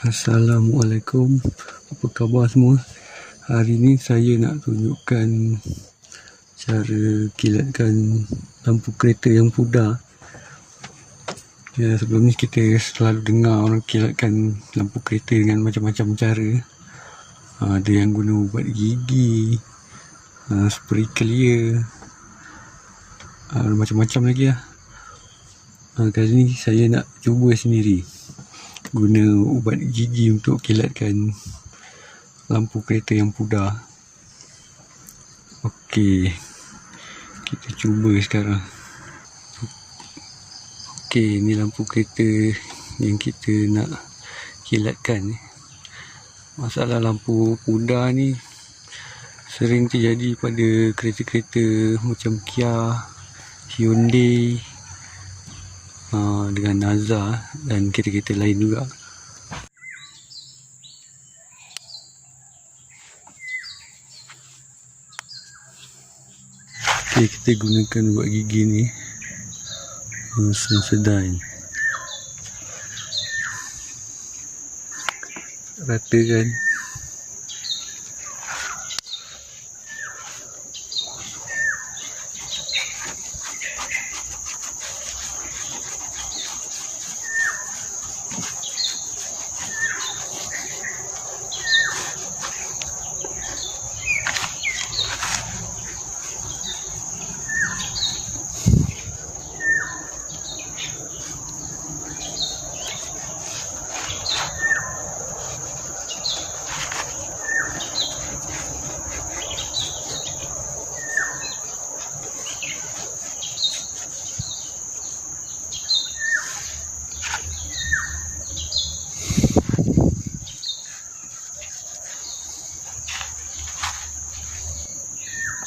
Assalamualaikum, apa khabar semua? Hari ni saya nak tunjukkan cara kilatkan lampu kereta yang pudar. Ya, sebelum ni kita selalu dengar orang kilatkan lampu kereta dengan macam-macam cara. Ada yang guna ubat gigi, spray clear, macam-macam lagi lah. Kali ni saya nak cuba sendiri guna ubat gigi untuk kilatkan lampu kereta yang pudar. Okey, kita cuba sekarang. Okey, ni lampu kereta yang kita nak kilatkan. Masalah lampu pudar ni sering terjadi pada kereta-kereta macam Kia, Hyundai, dengan Nazar dan kereta-kereta lain juga. Okay, kita gunakan ubat gigi ni, sensodyne. Ratakan.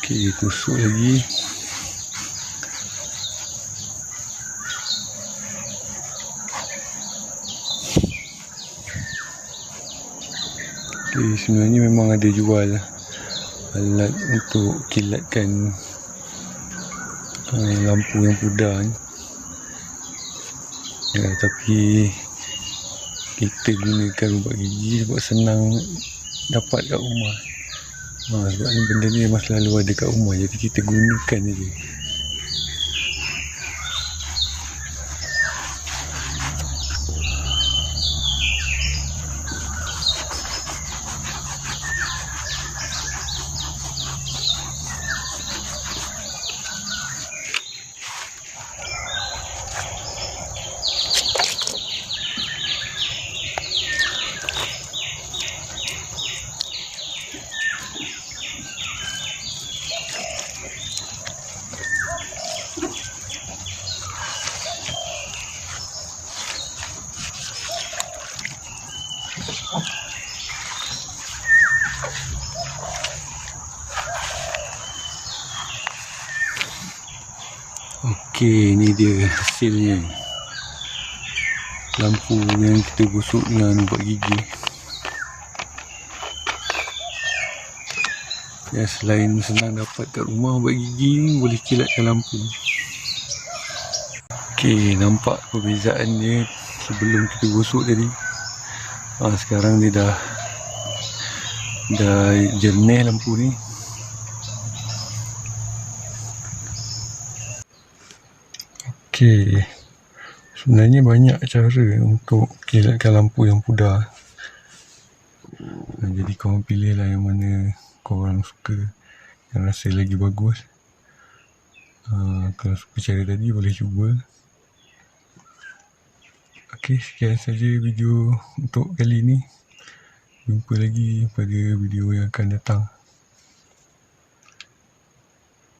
Okey, tusuk lagi. Okey, sebenarnya memang ada jual alat untuk kilatkan lampu yang pudar ni. Ya, tapi kita gunakan ubat gigi sebab senang dapat kat rumah. Sebab ni benda ni memang selalu ada kat rumah, jadi kita gunakan je. Okey, ni dia hasilnya. Lampu yang kita gosok dengan ubat gigi. Ya, selain senang dapat kat rumah, ubat gigi ni boleh kilatkan lampu. Okey, nampak perbezaan dia sebelum kita gosok tadi. Sekarang dia dah jernih lampu ni. Okey, sebenarnya banyak cara untuk kilatkan lampu yang pudar. Jadi korang pilihlah yang mana korang suka, yang rasa lagi bagus. Kalau suka cara tadi boleh cuba. Okey, sekian saja video untuk kali ni. Jumpa lagi pada video yang akan datang.